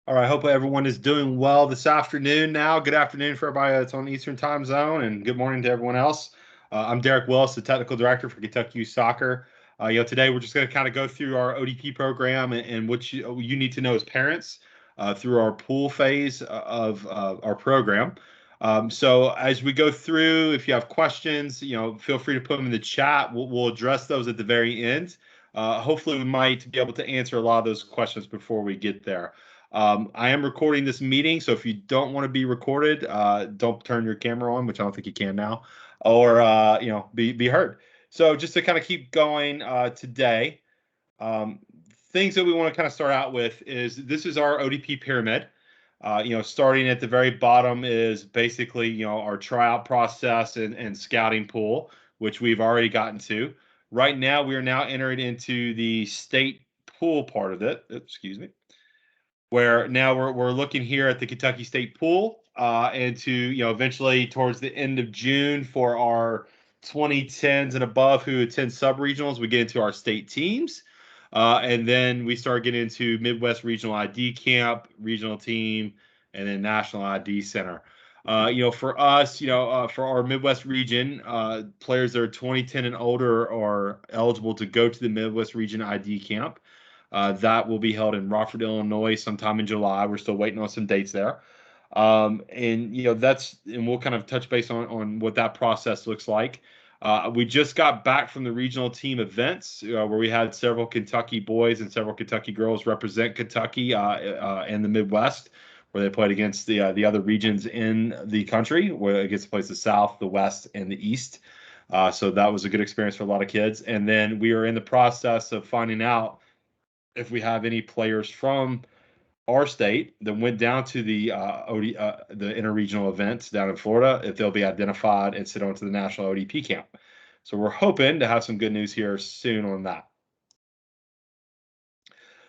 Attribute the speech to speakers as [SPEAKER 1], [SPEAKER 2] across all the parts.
[SPEAKER 1] All right, hope everyone is doing well this afternoon now. Good afternoon for everybody that's on the Eastern time zone, and good morning to everyone else. I'm Derek Willis, the technical director for Kentucky Youth Soccer. Today we're just going to kind of go through our ODP program and what you need to know as parents through our pool phase of our program. So as we go through, if you have questions, feel free to put them in the chat. We'll address those at the very end. Hopefully, we might be able to answer a lot of those questions before we get there. I am recording this meeting, so if you don't want to be recorded, don't turn your camera on, which I don't think you can now, or be heard. So just to kind of keep going today, um, things that we want to kind of start out with is this is our ODP pyramid. Starting at the very bottom is basically our tryout process and scouting pool, which we've already gotten to. Right now, we are now entering into the state pool part of it. Excuse me, where now we're looking here at the Kentucky State pool and to eventually towards the end of June for our 2010s and above who attend sub-regionals, we get into our state teams. And then we start getting into Midwest Regional ID Camp, regional team, and then National ID Center. For us, for our Midwest region, players that are 2010 and older are eligible to go to the Midwest Region ID Camp. That will be held in Rockford, Illinois, sometime in July. We're still waiting on some dates there. And we'll kind of touch base on what that process looks like. We just got back from the regional team events where we had several Kentucky boys and several Kentucky girls represent Kentucky and the Midwest, where they played against the other regions in the country, where against the places the South, the West, and the East. So that was a good experience for a lot of kids. And then we are in the process of finding out if we have any players from our state that went down to the the interregional events down in Florida, if they'll be identified and sit on to the national ODP camp. So we're hoping to have some good news here soon on that.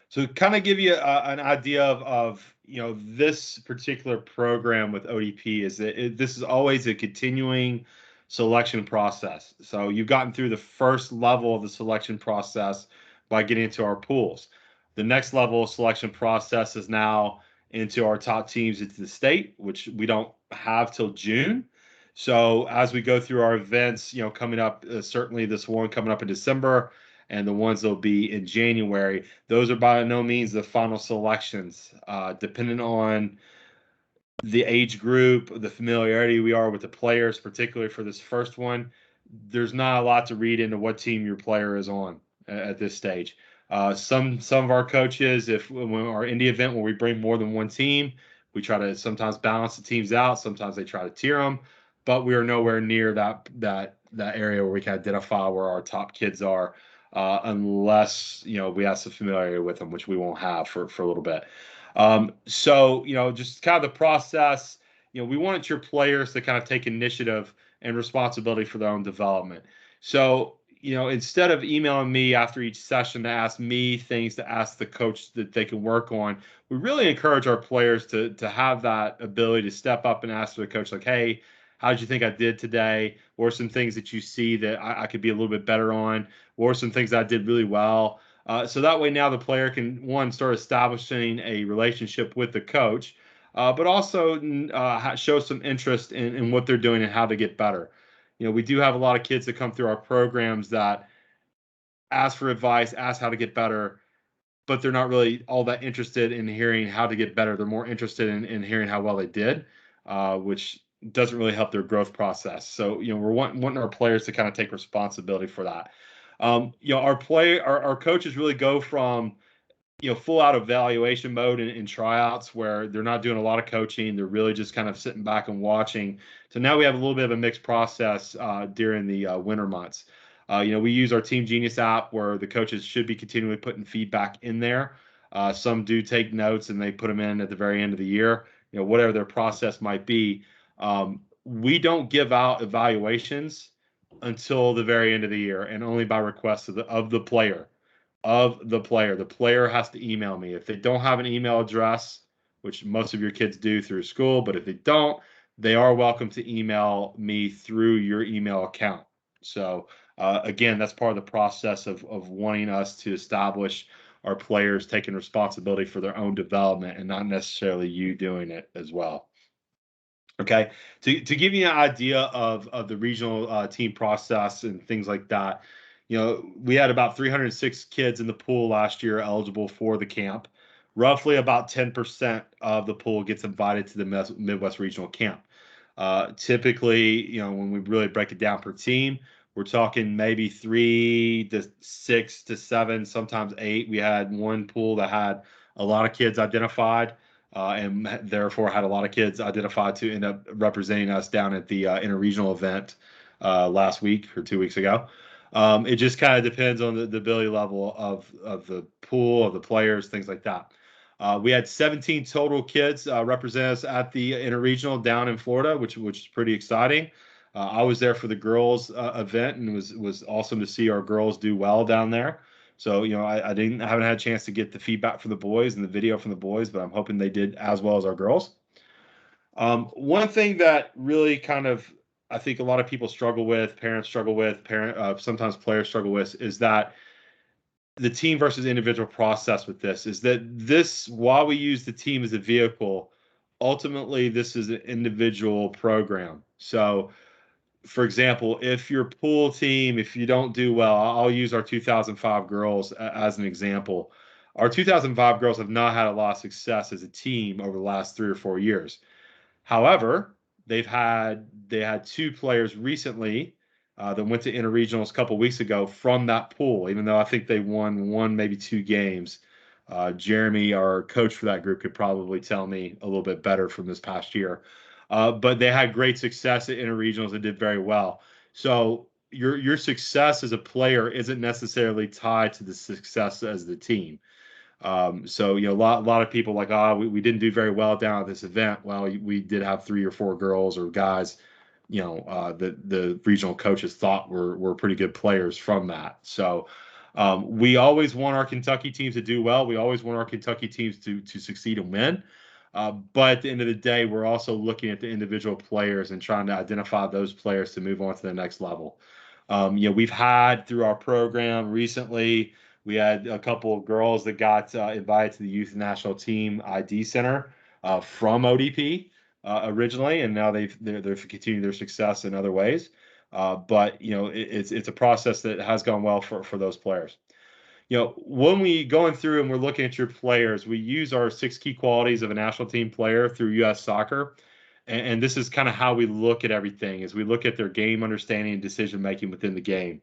[SPEAKER 1] So kind of give you an idea of this particular program with ODP is that this is always a continuing selection process. So you've gotten through the first level of the selection process by getting into our pools. The next level of selection process is now into our top teams into the state, which we don't have till June. So as we go through our events, coming up, certainly this one coming up in December, and the ones that'll be in January, those are by no means the final selections. Depending on the age group, the familiarity we are with the players, particularly for this first one, there's not a lot to read into what team your player is on at this stage. Some of our coaches, when our indie event where we bring more than one team, we try to sometimes balance the teams out. Sometimes they try to tier them, but we are nowhere near that area where we can identify where our top kids are, unless we have some familiarity with them, which we won't have for a little bit. Just kind of the process. We wanted your players to kind of take initiative and responsibility for their own development. So instead of emailing me after each session to ask me things to ask the coach that they can work on, we really encourage our players to have that ability to step up and ask the coach, like, hey, how did you think I did today? What are some things that you see that I could be a little bit better on? What are some things that I did really well? So that way now the player can, one, start establishing a relationship with the coach, but also show some interest in what they're doing and how to get better. We do have a lot of kids that come through our programs that ask for advice, ask how to get better, but they're not really all that interested in hearing how to get better. They're more interested in hearing how well they did, which doesn't really help their growth process. So, we're wanting our players to kind of take responsibility for that. Our coaches really go from full out evaluation mode in tryouts where they're not doing a lot of coaching. They're really just kind of sitting back and watching. So now we have a little bit of a mixed process during the winter months. We use our Team Genius app where the coaches should be continually putting feedback in there. Some do take notes and they put them in at the very end of the year, whatever their process might be. We don't give out evaluations until the very end of the year and only by request of the player. The player has to email me. If they don't have an email address, which most of your kids do through school, but if they don't, they are welcome to email me through your email account. So again, that's part of the process of wanting us to establish our players taking responsibility for their own development and not necessarily you doing it as well. Okay, to give you an idea of the regional team process and things like that, we had about 306 kids in the pool last year eligible for the camp. Roughly about 10% of the pool gets invited to the Midwest Regional Camp. Typically, when we really break it down per team, we're talking maybe 3 to 6 to 7, sometimes 8. We had one pool that had a lot of kids identified, and therefore had a lot of kids identified to end up representing us down at the interregional event last week or 2 weeks ago. It just kind of depends on the ability level of the pool, of the players, things like that. We had 17 total kids represent us at the interregional down in Florida, which is pretty exciting. I was there for the girls event, and it was awesome to see our girls do well down there. So I haven't had a chance to get the feedback from the boys and the video from the boys, but I'm hoping they did as well as our girls. One thing that really kind of I think a lot of people struggle with, parents struggle with, sometimes players struggle with, is that the team versus individual process with this is that while we use the team as a vehicle, ultimately this is an individual program. So, for example, if your pool team, if you don't do well, I'll use our 2005 girls as an example. Our 2005 girls have not had a lot of success as a team over the last 3 or 4 years. However, they had 2 players recently that went to interregionals a couple weeks ago from that pool, even though I think they won one, maybe 2 games. Jeremy, our coach for that group, could probably tell me a little bit better from this past year. But they had great success at interregionals and did very well. So your success as a player isn't necessarily tied to the success as the team. So a lot of people like, we didn't do very well down at this event. Well, we did have 3 or 4 girls or guys, the regional coaches thought were pretty good players from that. So we always want our Kentucky teams to do well. We always want our Kentucky teams to succeed and win. But at the end of the day, we're also looking at the individual players and trying to identify those players to move on to the next level. We've had through our program recently, we had a couple of girls that got invited to the Youth National Team ID Center from ODP originally, and now they're continuing their success in other ways. But it's a process that has gone well for those players. When we going through and we're looking at your players, we use our 6 key qualities of a national team player through U.S. Soccer. And this is kind of how we look at everything, is we look at their game understanding and decision making within the game.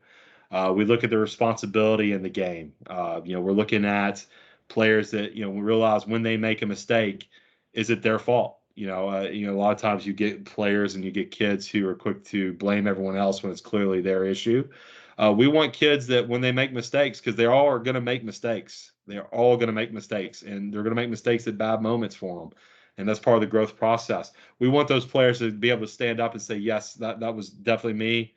[SPEAKER 1] We look at their responsibility in the game. We're looking at players that, we realize when they make a mistake, is it their fault? A lot of times you get players and you get kids who are quick to blame everyone else when it's clearly their issue. We want kids that when they make mistakes, because they all are going to make mistakes. They're all going to make mistakes, and they're going to make mistakes at bad moments for them. And that's part of the growth process. We want those players to be able to stand up and say, yes, that was definitely me,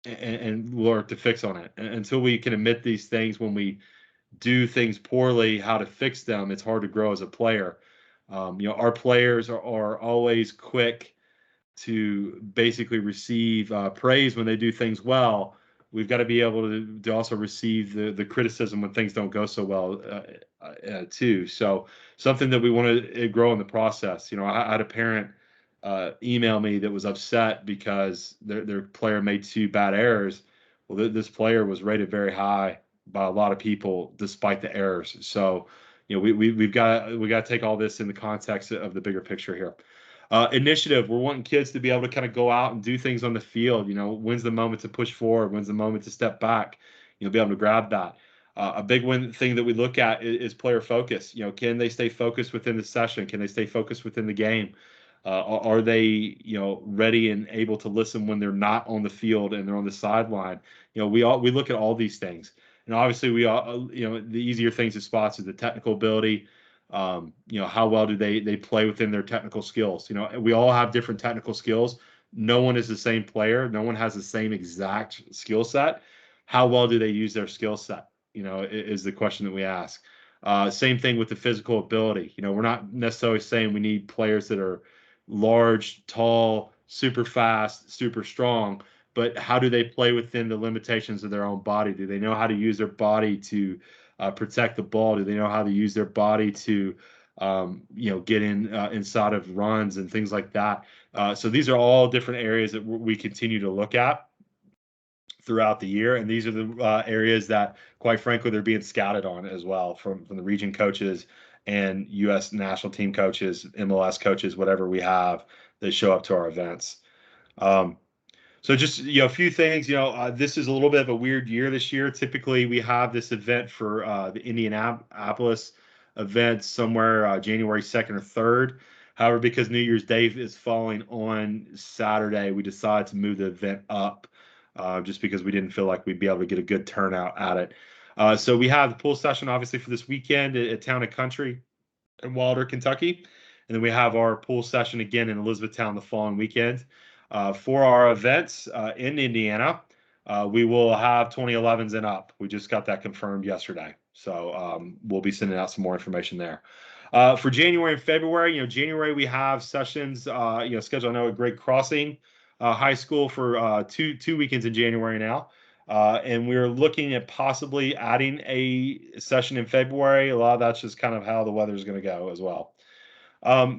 [SPEAKER 1] and work to fix on it. And until we can admit these things when we do things poorly, how to fix them, it's hard to grow as a player. Our players are always quick to basically receive praise when they do things well. We've got to be able to also receive the criticism when things don't go so well too. So something that we want to grow in the process. I had a parent email me that was upset because their player made 2 bad errors. Well, this player was rated very high by a lot of people despite the errors. So we've got to take all this in the context of the bigger picture here. Initiative. We're wanting kids to be able to kind of go out and do things on the field. When's the moment to push forward? When's the moment to step back? Be able to grab that. A big thing that we look at is player focus. Can they stay focused within the session? Can they stay focused within the game? Are they, ready and able to listen when they're not on the field and they're on the sideline? We look at all these things, and obviously we all, the easier things to spot is the technical ability. How well do they play within their technical skills? We all have different technical skills. No one is the same player. No one has the same exact skill set. How well do they use their skill set? Is the question that we ask. Same thing with the physical ability. We're not necessarily saying we need players that are large, tall, super fast, super strong, but how do they play within the limitations of their own body? Do they know how to use their body to protect the ball? Do they know how to use their body to get inside of runs and things like that? So these are all different areas that we continue to look at throughout the year, and these are the areas that, quite frankly, they're being scouted on as well from the region coaches and U.S. national team coaches, MLS coaches, whatever we have that show up to our events. So just a few things. This is a little bit of a weird year this year. Typically, we have this event for the Indianapolis event somewhere January 2nd or 3rd. However, because New Year's Day is falling on Saturday, we decided to move the event up just because we didn't feel like we'd be able to get a good turnout at it. So we have the pool session, obviously, for this weekend at Town and Country in Wilder, Kentucky. And then we have our pool session again in Elizabethtown the following weekend. For our events in Indiana, we will have 2011s and up. We just got that confirmed yesterday. So we'll be sending out some more information there. For January and February, January we have sessions, scheduled. I know at Great Crossing High School for two weekends in January now. And we're looking at possibly adding a session in February. A lot of that's just kind of how the weather is going to go as well.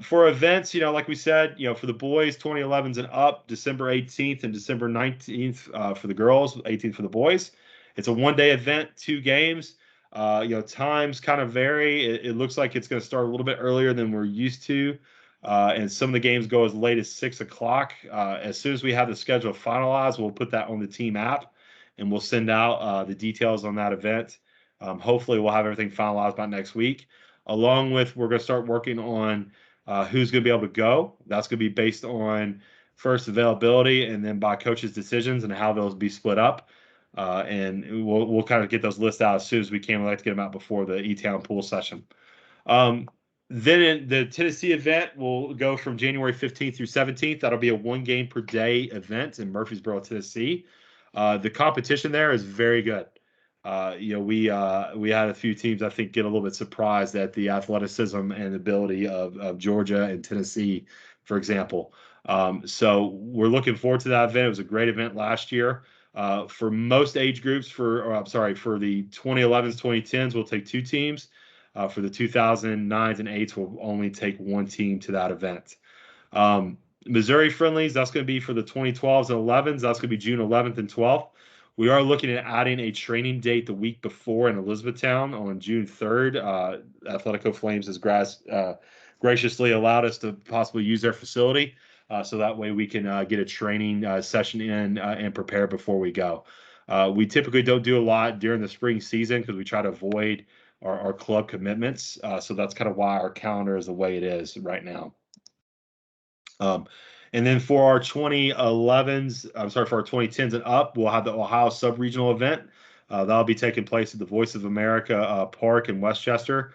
[SPEAKER 1] For events, like we said, for the boys, 2011s and up, December 18th and December 19th for the girls, 18th for the boys. It's a one-day event, 2 games. Times kind of vary. It looks like it's going to start a little bit earlier than we're used to. And some of the games go as late as 6 o'clock. As soon as we have the schedule finalized, we'll put that on the team app and we'll send out the details on that event. Hopefully we'll have everything finalized by next week. Along with, we're going to start working on who's going to be able to go. That's going to be based on first availability and then by coaches' decisions and how those be split up. And we'll kind of get those lists out as soon as we can. We like to get them out before the E-Town pool session. Then in the Tennessee event will go from January 15th through 17th. That'll be a 1 game per day event in Murfreesboro, Tennessee. The competition there is very good. We had a few teams, I think, get a little bit surprised at the athleticism and ability of Georgia and Tennessee, for example. So we're looking forward to that event. It was a great event last year. For most age groups, for the 2011s, 2010s, we'll take 2 teams. For the 2009s and 8s, we'll only take 1 team to that event. Missouri friendlies, that's going to be for the 2012s and 11s. That's going to be June 11th and 12th. We are looking at adding a training date the week before in Elizabethtown on June 3rd. Athletico Flames has graciously allowed us to possibly use their facility, so that way we can get a training session in and prepare before we go. We typically don't do a lot during the spring season because we try to avoid our club commitments. So that's kind of why our calendar is the way it is right now. And then for our 2011s, for our 2010s and up, we'll have the Ohio Sub-Regional event. That'll be taking place at the Voice of America Park in Westchester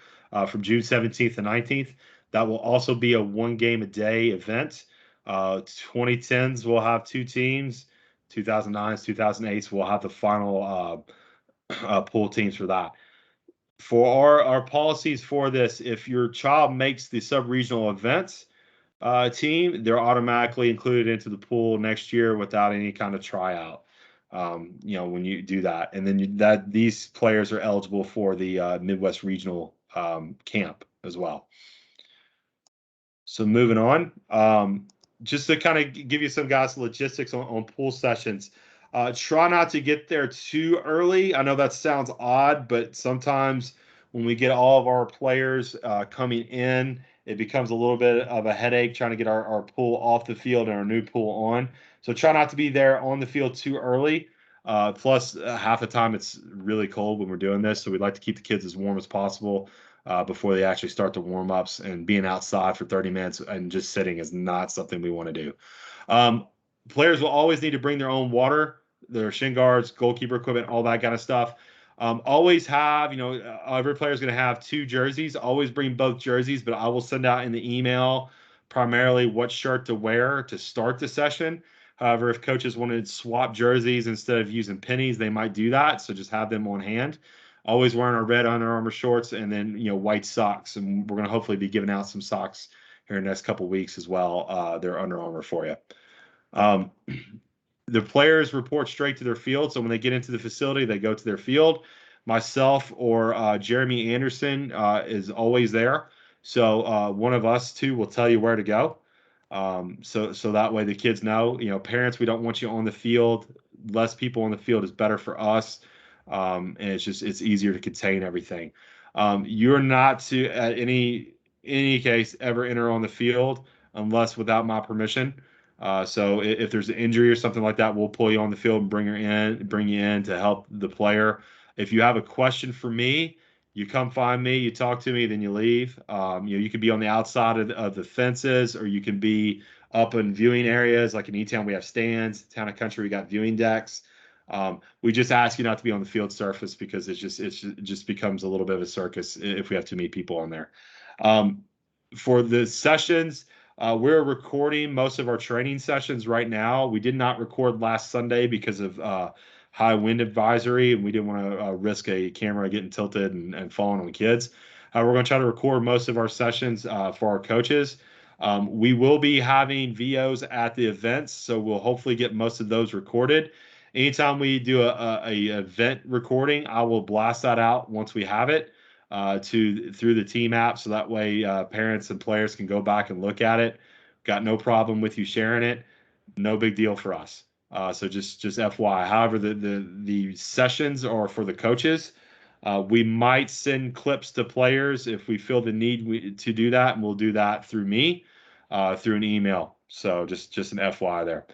[SPEAKER 1] from June 17th and 19th. That will also be a 1 game a day event. 2010s will have 2 teams. 2009s, 2008s will have the final pool teams for that. For our policies for this, if your child makes the sub-regional events team, they're automatically included into the pool next year without any kind of tryout. When you do that, and then these players are eligible for the Midwest Regional camp as well. So moving on, just to kind of give you some guys logistics on pool sessions. Try not to get there too early. I know that sounds odd, but sometimes when we get all of our players coming in, it becomes a little bit of a headache trying to get our pool off the field and our new pool on. So try not to be there on the field too early. Plus, half the time it's really cold when we're doing this, so we'd like to keep the kids as warm as possible before they actually start the warm-ups. And being outside for 30 minutes and just sitting is not something we want to do. Players will always need to bring their own water, their shin guards, goalkeeper equipment, all that kind of stuff. Always have, every player is going to have 2 jerseys. Always bring both jerseys, but I will send out in the email primarily what shirt to wear to start the session. However, if coaches wanted to swap jerseys instead of using pennies, they might do that. So just have them on hand. Always wearing our red Under Armour shorts and then, white socks. And we're going to hopefully be giving out some socks here in the next couple of weeks as well. They're Under Armour for you. The players report straight to their field. So when they get into the facility, they go to their field. myself or Jeremy Anderson is always there. So one of us two will tell you where to go. So that way the kids know, parents, we don't want you on the field. Less people on the field is better for us. And it's easier to contain everything. You're not to at any case ever enter on the field unless without my permission. So if there's an injury or something like that, we'll pull you on the field and bring you in to help the player. If you have a question for me, you come find me, you talk to me, then you leave. You can be on the outside of the fences, or you can be up in viewing areas. Like in E-Town, we have stands. Town and Country, we got viewing decks. We just ask you not to be on the field surface because it just becomes a little bit of a circus if we have too many people on there. For the sessions, we're recording most of our training sessions right now. We did not record last Sunday because of high wind advisory, and we didn't want to risk a camera getting tilted and falling on kids. We're going to try to record most of our sessions for our coaches. We will be having VOs at the events, so we'll hopefully get most of those recorded. Anytime we do a event recording, I will blast that out once we have it through the team app, so that way parents and players can go back and look at it. Got no problem with you sharing it. No big deal for us. So just FYI. However, the sessions are for the coaches. We might send clips to players if we feel the need to do that, and we'll do that through me, through an email. So just an FYI there.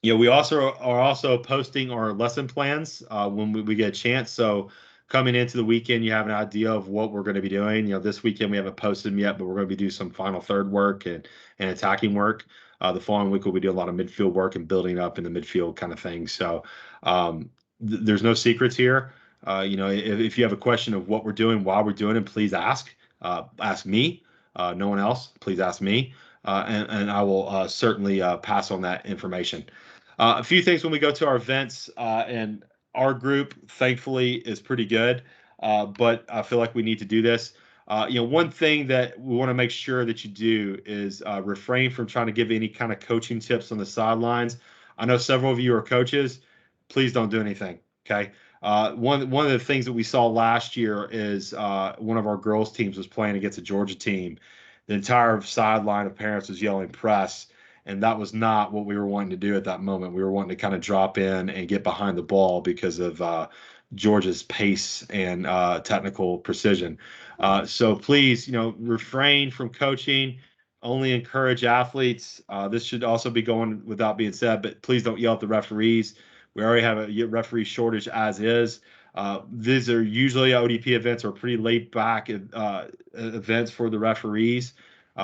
[SPEAKER 1] We are also posting our lesson plans when we get a chance. So coming into the weekend, you have an idea of what we're going to be doing. This weekend we haven't posted them yet, but we're going to be doing some final third work and attacking work. The following week we'll be doing a lot of midfield work and building up in the midfield kind of thing. So there's no secrets here. If you have a question of what we're doing, why we're doing it, please ask. Ask me. No one else. Please ask me. And I will certainly pass on that information. A few things when we go to our events, and our group, thankfully, is pretty good, but I feel like we need to do this. One thing that we want to make sure that you do is refrain from trying to give any kind of coaching tips on the sidelines. I know several of you are coaches. Please don't do anything, okay? One of the things that we saw last year is one of our girls' teams was playing against a Georgia team. The entire sideline of parents was yelling press, and that was not what we were wanting to do at that moment. We were wanting to kind of drop in and get behind the ball because of Georgia's pace and technical precision. So please, refrain from coaching. Only encourage athletes. This should also be going without being said, but please don't yell at the referees. We already have a referee shortage as is. These are usually ODP events or pretty laid back events for the referees,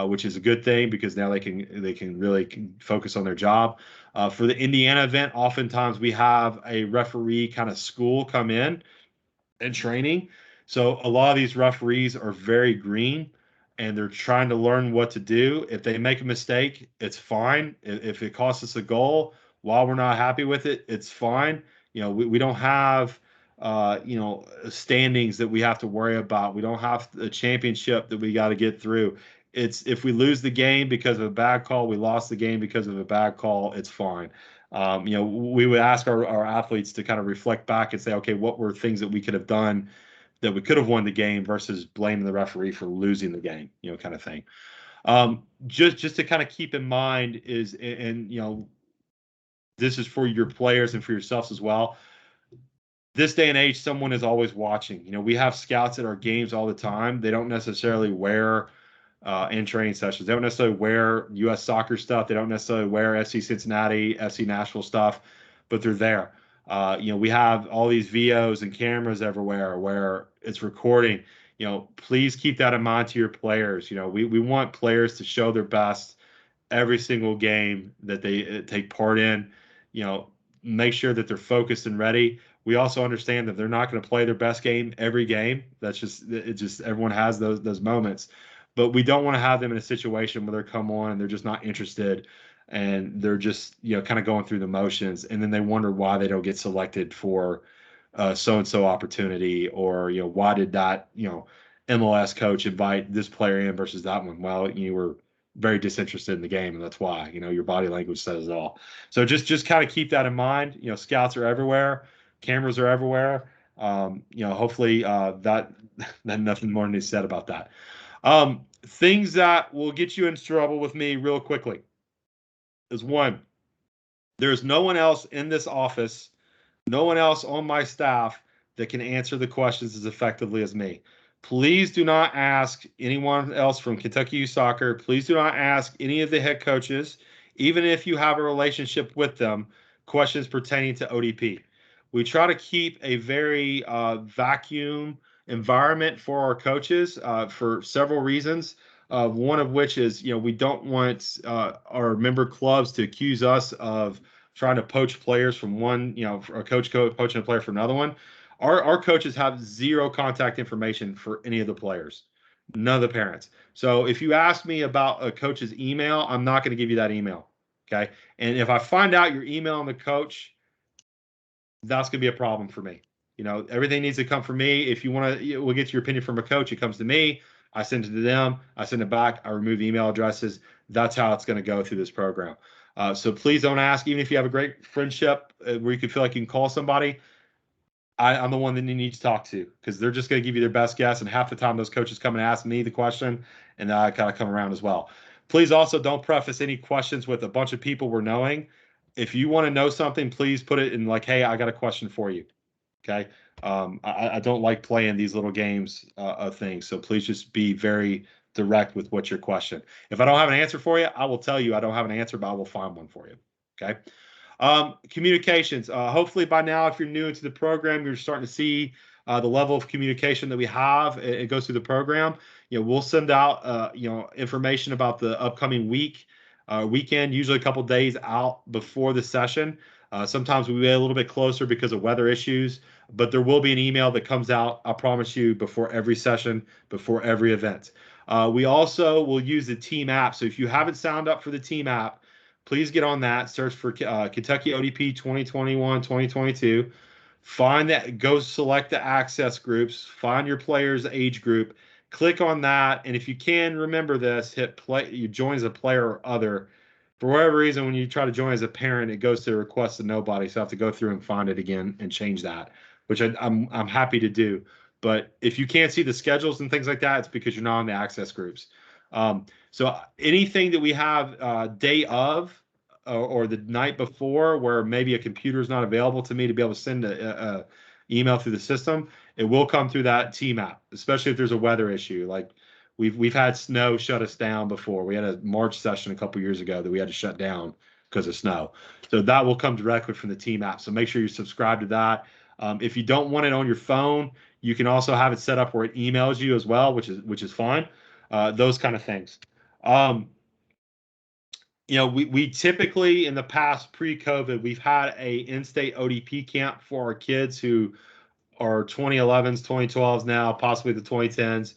[SPEAKER 1] which is a good thing because now they can really focus on their job. For the Indiana event, oftentimes we have a referee kind of school come in and training. So a lot of these referees are very green and they're trying to learn what to do. If they make a mistake, it's fine. If it costs us a goal while we're not happy with it, it's fine. We don't have standings that we have to worry about. We don't have a championship that we got to get through. It's if we lose the game because of a bad call, we lost the game because of a bad call, it's fine. We would ask our athletes to kind of reflect back and say, okay, what were things that we could have done that we could have won the game versus blaming the referee for losing the game, kind of thing. Just to kind of keep in mind is, and this is for your players and for yourselves as well. This day and age, someone is always watching. We have scouts at our games all the time. They don't necessarily wear in training sessions. They don't necessarily wear U.S. soccer stuff. They don't necessarily wear FC Cincinnati, FC Nashville stuff, but they're there. We have all these VOs and cameras everywhere where it's recording. Please keep that in mind to your players. We want players to show their best every single game that they take part in. Make sure that they're focused and ready. We also understand that they're not going to play their best game every game. That's just everyone has those moments. But we don't want to have them in a situation where they come on and they're just not interested and they're just, kind of going through the motions. And then they wonder why they don't get selected for so-and-so opportunity, or, why did that, MLS coach invite this player in versus that one? Well, you were very disinterested in the game, and that's why. Your body language says it all. So just kind of keep that in mind. Scouts are everywhere. Cameras are everywhere. Hopefully that nothing more needs said about that. Things that will get you into trouble with me real quickly is one, there's no one else in this office, no one else on my staff that can answer the questions as effectively as me. Please do not ask anyone else from Kentucky Youth Soccer. Please do not ask any of the head coaches, even if you have a relationship with them, questions pertaining to ODP. We try to keep a very vacuum environment for our coaches for several reasons. One of which is, we don't want our member clubs to accuse us of trying to poach players from one, a coach poaching a player from another one. Our coaches have zero contact information for any of the players, none of the parents. So if you ask me about a coach's email, I'm not going to give you that email. Okay. And if I find out you're emailing the coach, that's going to be a problem for me. Everything needs to come from me. If you want to, we'll get your opinion from a coach. It comes to me. I send it to them. I send it back. I remove email addresses. That's how it's going to go through this program. So please don't ask, even if you have a great friendship where you can feel like you can call somebody. I'm the one that you need to talk to, because they're just going to give you their best guess. And half the time those coaches come and ask me the question, and I kind of come around as well. Please also don't preface any questions with a bunch of people we're knowing. If you want to know something, please put it in like, hey, I got a question for you. Okay. I don't like playing these little games of things. So please just be very direct with what's your question. If I don't have an answer for you, I will tell you I don't have an answer, but I will find one for you. Okay. Communications. Hopefully by now, if you're new into the program, you're starting to see the level of communication that we have. It goes through the program. We'll send out information about the upcoming weekend, usually a couple days out before the session. Sometimes we wait a little bit closer because of weather issues, but there will be an email that comes out, I promise you, before every session, before every event. We also will use the team app. So if you haven't signed up for the team app, please get on that. Search for Kentucky ODP 2021-2022. Find that, go select the access groups, find your player's age group, click on that, and if you can, remember this, hit play, you join as a player or other. For whatever reason, when you try to join as a parent, it goes to request to nobody, so I have to go through and find it again and change that, which I'm happy to do. But if you can't see the schedules and things like that, it's because you're not in the access groups. So anything that we have day of or the night before, where maybe a computer is not available to me to be able to send a email through the system, it will come through that team app, especially if there's a weather issue. Like we've had snow shut us down before. We had a March session a couple years ago that we had to shut down because of snow. So that will come directly from the team app. So make sure you subscribe to that. If you don't want it on your phone, you can also have it set up where it emails you as well, which is fine. Those kind of things. We typically in the past pre-COVID, we've had a in-state ODP camp for our kids who are 2011s, 2012s now, possibly the 2010s,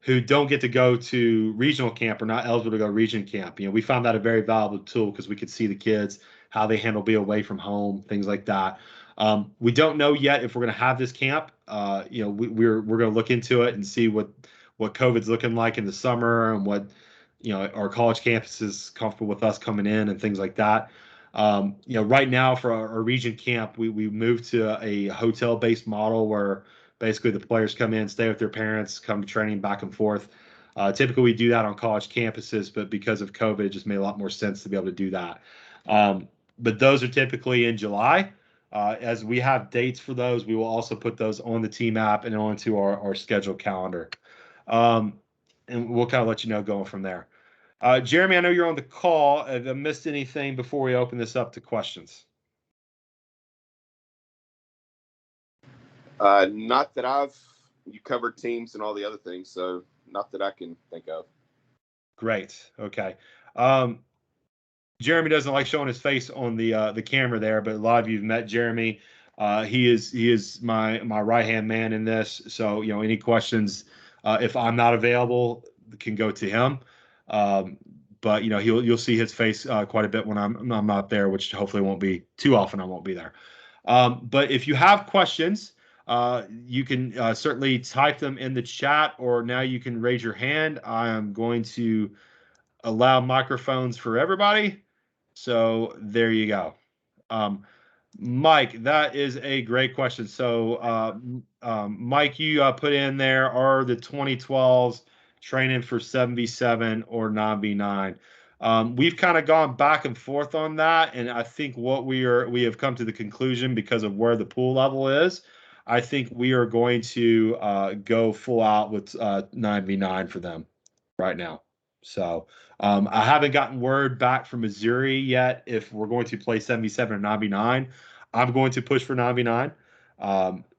[SPEAKER 1] who don't get to go to regional camp or not eligible to go region camp. We found that a very valuable tool because we could see the kids, how they handle being away from home, things like that. We don't know yet if we're going to have this camp. We're going to look into it and see what COVID's looking like in the summer and what our college campus is comfortable with us coming in and things like that. Right now for our region camp, we moved to a hotel-based model where basically the players come in, stay with their parents, come to training back and forth. Typically we do that on college campuses, but because of COVID, it just made a lot more sense to be able to do that. But those are typically in July. As we have dates for those, we will also put those on the team app and onto our schedule calendar. And we'll kind of let you know going from there. Jeremy, I know you're on the call. Have I missed anything before we open this up to questions?
[SPEAKER 2] Not that you covered teams and all the other things, so not that I can think of.
[SPEAKER 1] Great. Okay. Jeremy doesn't like showing his face on the camera there, but a lot of you have met Jeremy. He is my right hand man in this. So any questions, if I'm not available, can go to him. But you'll see his face quite a bit when I'm not there, which hopefully won't be too often. I won't be there. But if you have questions, you can certainly type them in the chat, or now you can raise your hand. I am going to allow microphones for everybody. So there you go. Mike, that is a great question. So, Mike, you put in there, are the 2012s training for 7v7 or 9v9? We've kind of gone back and forth on that, and I think what we have come to the conclusion because of where the pool level is. I think we are going to go full out with 9v9 for them right now. So I haven't gotten word back from Missouri yet if we're going to play 7v7 or 9v9. I'm going to push for 9v9.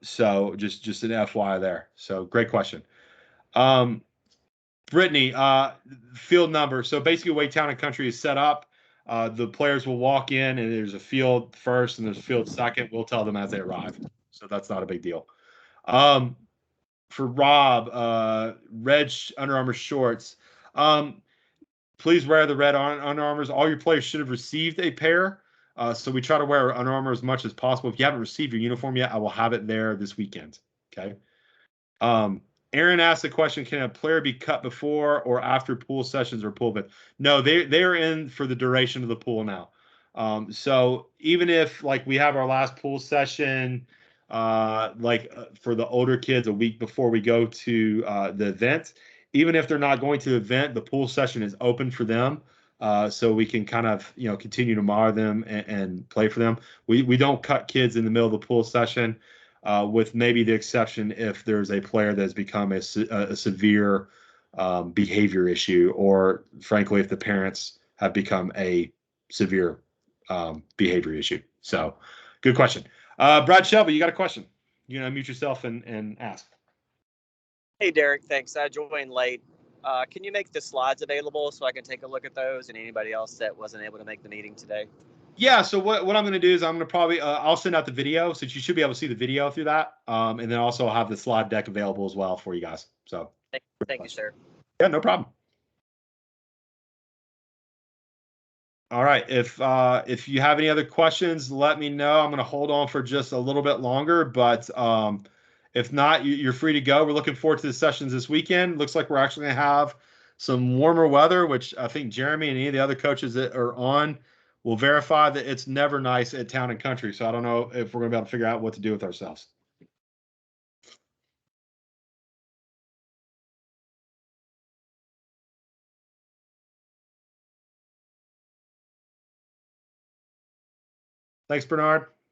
[SPEAKER 1] So just an FYI there. So great question. Brittany, field number. So basically, the way Town and Country is set up, the players will walk in, and there's a field first and there's a field second. We'll tell them as they arrive. So that's not a big deal. For Rob, red Under Armour shorts. Please wear the red Under Armours. All your players should have received a pair. So we try to wear Under Armour as much as possible. If you haven't received your uniform yet, I will have it there this weekend. Okay. Aaron asked the question, can a player be cut before or after pool sessions or pool events? No, they are in for the duration of the pool now. So even if like we have our last pool session, for the older kids a week before we go to the event, even if they're not going to the event, the pool session is open for them. So we can kind of continue to monitor them and play for them. We don't cut kids in the middle of the pool session. With maybe the exception if there's a player that has become a severe behavior issue, or frankly, if the parents have become a severe behavior issue. So, good question. Brad Shelby, you got a question? You unmute yourself and ask.
[SPEAKER 3] Hey, Derek, thanks. I joined late. Can you make the slides available so I can take a look at those and anybody else that wasn't able to make the meeting today?
[SPEAKER 1] Yeah, so what I'm going to do is I'm going to probably I'll send out the video, so you should be able to see the video through that, and then also have the slide deck available as well for you guys. So
[SPEAKER 3] thank you, sir.
[SPEAKER 1] Yeah, no problem. All right, if you have any other questions, let me know. I'm going to hold on for just a little bit longer, but if not, you're free to go. We're looking forward to the sessions this weekend. Looks like we're actually going to have some warmer weather, which I think Jeremy and any of the other coaches that are on will verify that it's never nice at Town and Country. So I don't know if we're going to be able to figure out what to do with ourselves. Thanks, Bernard.